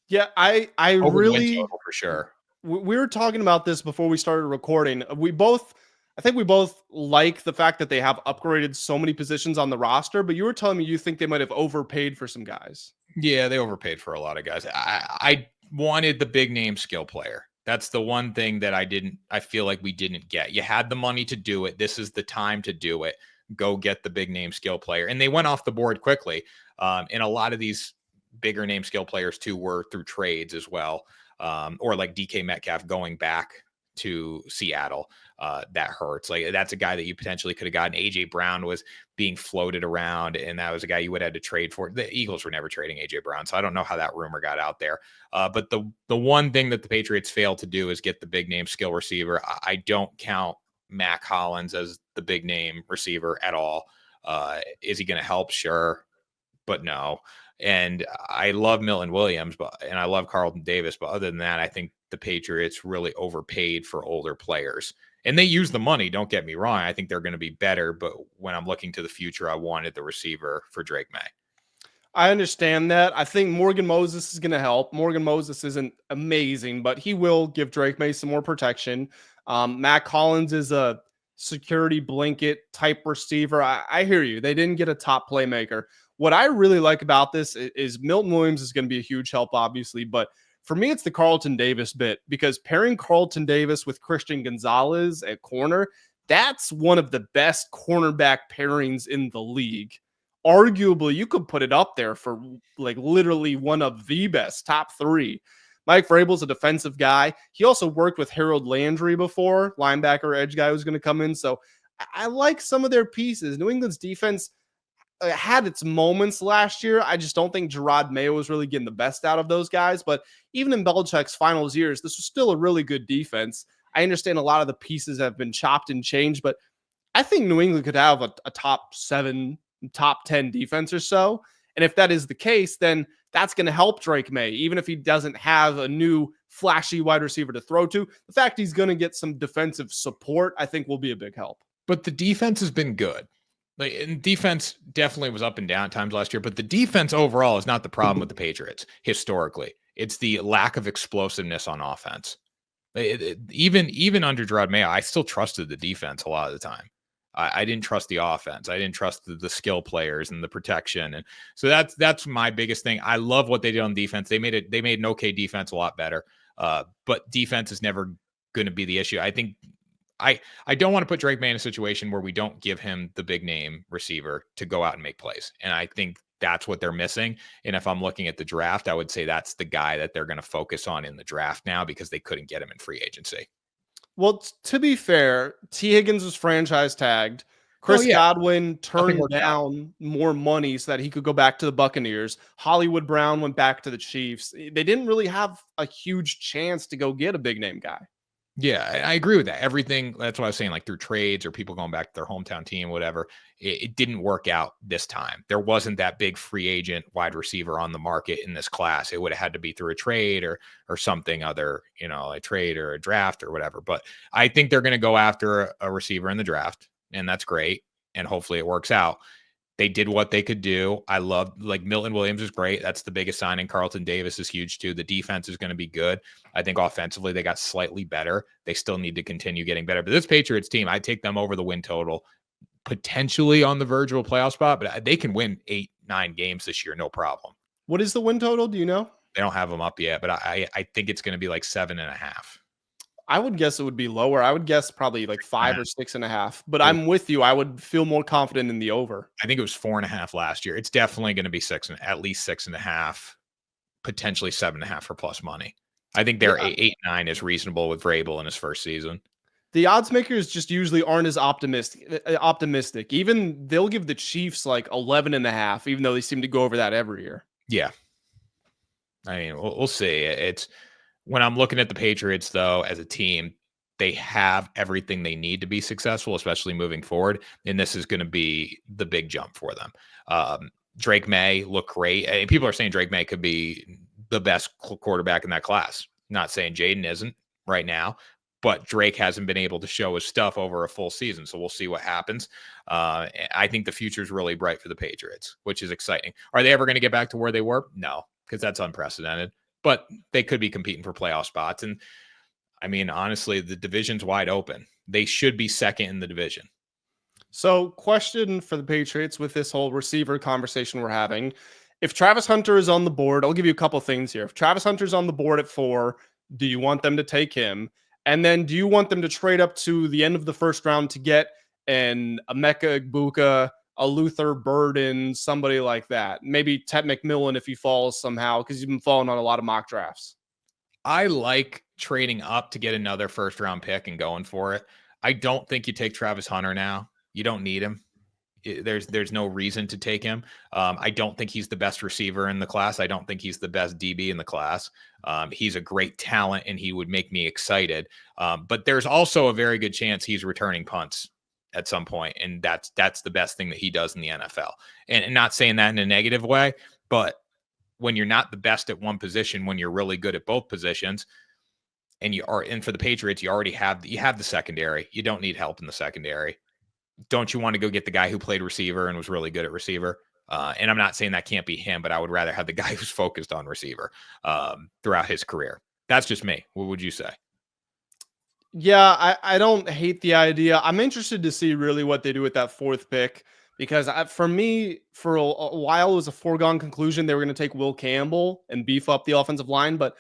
Yeah, I Over really, the win total for sure. We were talking about this before we started recording. I think we both like the fact that they have upgraded so many positions on the roster, but you were telling me you think they might have overpaid for some guys. Yeah, they overpaid for a lot of guys. I wanted the big name skill player. That's the one thing that I feel like we didn't get. You had the money to do it. This is the time to do it. Go get the big name skill player. And they went off the board quickly. And a lot of these bigger name skill players too were through trades as well. Or like DK Metcalf going back to Seattle. That hurts. Like, that's a guy that you potentially could have gotten. AJ Brown was being floated around, and that was a guy you would have had to trade for. The Eagles were never trading AJ Brown, so I don't know how that rumor got out there. But the one thing that the Patriots failed to do is get the big name skill receiver. I don't count Mac Hollins as the big name receiver at all. Is he going to help? Sure, but no. And I love Milton Williams, and I love Carlton Davis, but other than that, I think the Patriots really overpaid for older players. And they use the money, don't get me wrong. I think they're going to be better, but when I'm looking to the future, I wanted the receiver for Drake May. I understand that. I think Morgan Moses is going to help. Morgan Moses isn't amazing, but he will give Drake May some more protection. Matt Collins is a security blanket type receiver. I hear you. They didn't get a top playmaker. What I really like about this is Milton Williams is going to be a huge help, obviously, but for me, it's the Carlton Davis bit, because pairing Carlton Davis with Christian Gonzalez at corner, that's one of the best cornerback pairings in the league. Arguably, you could put it up there for like literally one of the best, top 3. Mike Vrabel's a defensive guy. He also worked with Harold Landry before, linebacker edge guy who's going to come in. So I like some of their pieces. New England's defense had its moments last year. I just don't think Gerard Mayo was really getting the best out of those guys. But even in Belichick's finals years, this was still a really good defense. I understand a lot of the pieces have been chopped and changed, but I think New England could have a top 7, top 10 defense or so. And if that is the case, then that's going to help Drake May, even if he doesn't have a new flashy wide receiver to throw to. The fact he's going to get some defensive support, I think, will be a big help. But the defense has been good. Like, and defense definitely was up and down at times last year, but the defense overall is not the problem with the Patriots historically. It's the lack of explosiveness on offense. Even under Gerard Mayo, I still trusted the defense a lot of the time. I didn't trust the offense. I didn't trust the skill players and the protection. And so that's my biggest thing. I love what they did on defense. They made an okay defense a lot better. But defense is never going to be the issue. I think I don't want to put Drake May in a situation where we don't give him the big name receiver to go out and make plays. And I think that's what they're missing. And if I'm looking at the draft, I would say that's the guy that they're going to focus on in the draft now, because they couldn't get him in free agency. Well, to be fair, T. Higgins was franchise tagged. Chris Godwin turned down more money so that he could go back to the Buccaneers. Hollywood Brown went back to the Chiefs. They didn't really have a huge chance to go get a big name guy. Yeah, I agree with that. Everything, that's what I was saying, like through trades or people going back to their hometown team, whatever, it didn't work out this time. There wasn't that big free agent wide receiver on the market in this class. It would have had to be through a trade or something other, a trade or a draft or whatever. But I think they're going to go after a receiver in the draft, and that's great. And hopefully it works out. They did what they could do. I love, like, Milton Williams is great. That's the biggest signing. Carlton Davis is huge too. The defense is going to be good. I think offensively they got slightly better. They still need to continue getting better. But this Patriots team, I take them over the win total, potentially on the verge of a playoff spot, but they can win 8-9 games this year, no problem. What is the win total? Do you know? They don't have them up yet, but I think it's going to be like 7.5. I would guess it would be lower. I would guess probably like 5 or 6.5. But I'm with you. I would feel more confident in the over. I think it was 4.5 last year. It's definitely going to be at least 6.5, potentially 7.5 for plus money. I think their 8-9 is reasonable with Vrabel in his first season. The odds makers just usually aren't as optimistic. Even they'll give the Chiefs like 11.5, even though they seem to go over that every year. Yeah. I mean, we'll see. It's when I'm looking at the Patriots, though, as a team, they have everything they need to be successful, especially moving forward. And this is going to be the big jump for them. Drake May look great. And people are saying Drake May could be the best quarterback in that class. Not saying Jayden isn't right now, but Drake hasn't been able to show his stuff over a full season. So we'll see what happens. I think the future is really bright for the Patriots, which is exciting. Are they ever going to get back to where they were? No, because that's unprecedented. But they could be competing for playoff spots. And I mean, honestly, the division's wide open. They should be second in the division. So, question for the Patriots with this whole receiver conversation we're having. If Travis Hunter is on the board, I'll give you a couple things here. If Travis Hunter's on the board at 4, do you want them to take him? And then do you want them to trade up to the end of the first round to get an Emeka Egbuka, a Luther Burden, somebody like that? Maybe Ted McMillan if he falls somehow, because he's been falling on a lot of mock drafts. I like trading up to get another first round pick and going for it. I don't think you take Travis Hunter now. You don't need him. There's no reason to take him. I don't think he's the best receiver in the class. I don't think he's the best DB in the class. He's a great talent and he would make me excited. But there's also a very good chance he's returning punts at some point, and that's the best thing that he does in the NFL. And not saying that in a negative way, but when you're not the best at one position, when you're really good at both positions, and for the Patriots, you have the secondary. You don't need help in the secondary. Don't you want to go get the guy who played receiver and was really good at receiver? And I'm not saying that can't be him, but I would rather have the guy who's focused on receiver throughout his career. That's just me. What would you say? Yeah, I don't hate the idea. I'm interested to see really what they do with that 4th pick, because for me, for a while, it was a foregone conclusion they were going to take Will Campbell and beef up the offensive line. But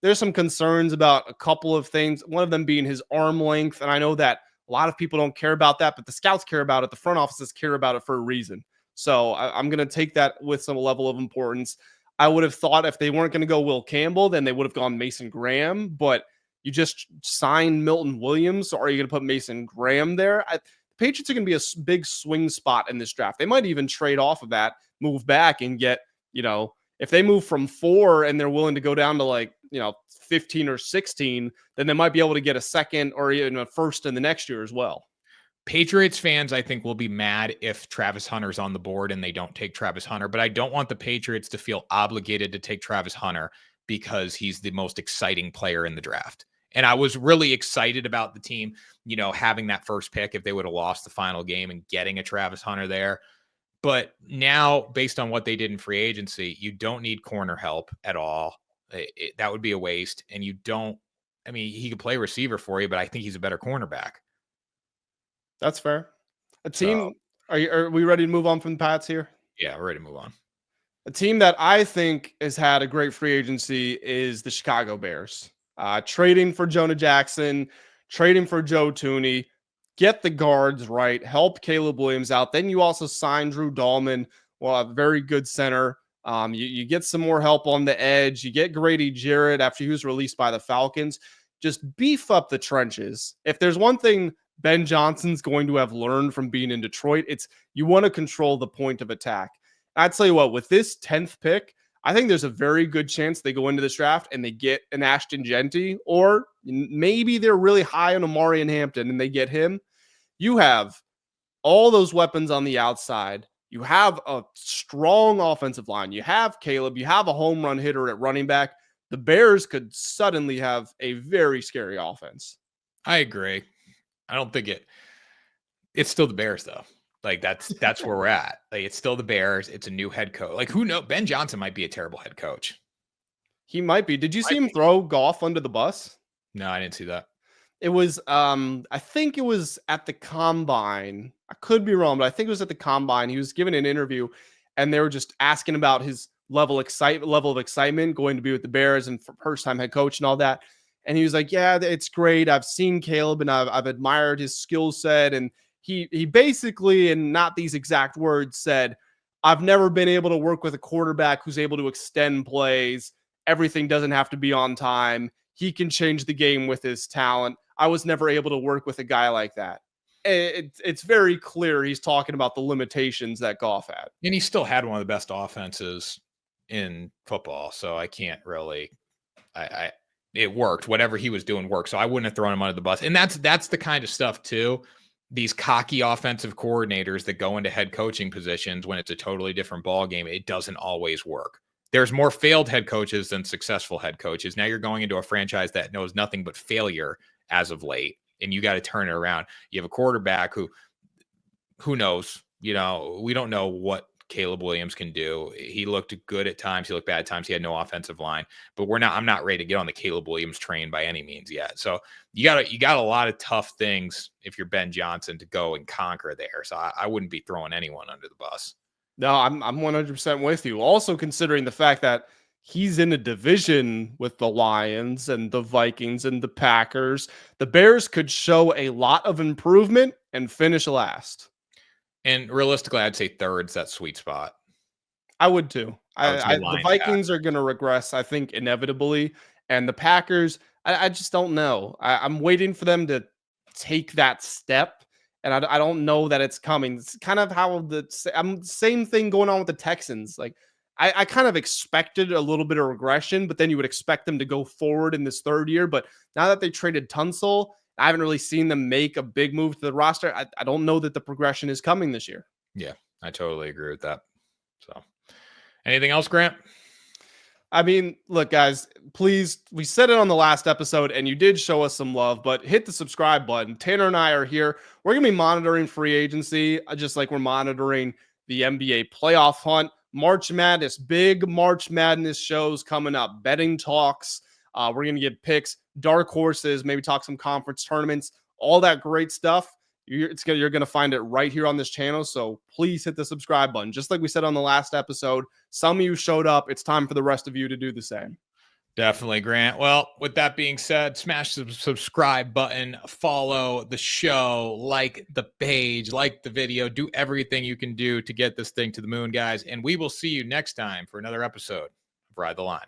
there's some concerns about a couple of things, one of them being his arm length. And I know that a lot of people don't care about that, but the scouts care about it. The front offices care about it for a reason. So I'm going to take that with some level of importance. I would have thought if they weren't going to go Will Campbell, then they would have gone Mason Graham, but you just signed Milton Williams. So are you going to put Mason Graham there? The Patriots are going to be a big swing spot in this draft. They might even trade off of that, move back and get, if they move from 4 and they're willing to go down to 15 or 16, then they might be able to get a second or even a first in the next year as well. Patriots fans, I think, will be mad if Travis Hunter's on the board and they don't take Travis Hunter, but I don't want the Patriots to feel obligated to take Travis Hunter because he's the most exciting player in the draft. And I was really excited about the team, having that first pick if they would have lost the final game and getting a Travis Hunter there. But now, based on what they did in free agency, you don't need corner help at all. That would be a waste. And he could play receiver for you, but I think he's a better cornerback. That's fair. Are we ready to move on from the Pats here? Yeah, we're ready to move on. A team that I think has had a great free agency is the Chicago Bears. Trading for Jonah Jackson, trading for Joe Thuney, get the guards right, help Caleb Williams out. Then you also sign Drew Dahlman, a very good center. You get some more help on the edge. You get Grady Jarrett after he was released by the Falcons. Just beef up the trenches. If there's one thing Ben Johnson's going to have learned from being in Detroit, it's you want to control the point of attack. I'd tell you what, with this 10th pick, I think there's a very good chance they go into this draft and they get an Ashton Genty, or maybe they're really high on Amari and Hampton and they get him. You have all those weapons on the outside. You have a strong offensive line. You have Caleb. You have a home run hitter at running back. The Bears could suddenly have a very scary offense. I agree. I don't think it's still the Bears though. Like that's where we're at. Like it's still the Bears. It's a new head coach. Like who knows? Ben Johnson might be a terrible head coach. He might be. Did you see him throw Goff under the bus? No, I didn't see that. It was I think it was at the combine. I could be wrong, but I think it was at the combine. He was giving an interview and they were just asking about his level of excitement going to be with the Bears and first time head coach and all that. And he was like, yeah, it's great. I've seen Caleb and I've admired his skill set. And he basically, and not these exact words, said, I've never been able to work with a quarterback who's able to extend plays. Everything doesn't have to be on time. He can change the game with his talent. I was never able to work with a guy like that. It's very clear he's talking about the limitations that Goff had. And he still had one of the best offenses in football. So I can't really, it worked. Whatever he was doing worked. So I wouldn't have thrown him under the bus. And that's the kind of stuff too. These cocky offensive coordinators that go into head coaching positions when it's a totally different ball game, it doesn't always work. There's more failed head coaches than successful head coaches. Now you're going into a franchise that knows nothing but failure as of late, and you got to turn it around. You have a quarterback who knows, we don't know what Caleb Williams can do. He looked good at times. He looked bad at times. He had no offensive line, but I'm not ready to get on the Caleb Williams train by any means yet. So you got a lot of tough things if you're Ben Johnson to go and conquer there. So I wouldn't be throwing anyone under the bus. No, I'm 100% with you. Also considering the fact that he's in a division with the Lions and the Vikings and the Packers, the Bears could show a lot of improvement and finish last. And realistically, I'd say third's that sweet spot. I would too. The Vikings are going to regress, I think, inevitably. And the Packers, I just don't know. I'm waiting for them to take that step. And I don't know that it's coming. It's kind of how same thing going on with the Texans. Like I kind of expected a little bit of regression, but then you would expect them to go forward in this third year. But now that they traded Tunsil, I haven't really seen them make a big move to the roster. I don't know that the progression is coming this year. Yeah, I totally agree with that. So anything else, Grant? I mean, look, guys, please, we said it on the last episode and you did show us some love, but hit the subscribe button. Tanner and I are here. We're going to be monitoring free agency, just like we're monitoring the NBA playoff hunt. March Madness, big March Madness shows coming up. Betting talks. We're going to get picks, dark horses, maybe talk some conference tournaments, all that great stuff. You're going to find it right here on this channel. So please hit the subscribe button. Just like we said on the last episode, some of you showed up. It's time for the rest of you to do the same. Definitely, Grant. Well, with that being said, smash the subscribe button, follow the show, like the page, like the video, do everything you can do to get this thing to the moon, guys. And we will see you next time for another episode of Ride the Line.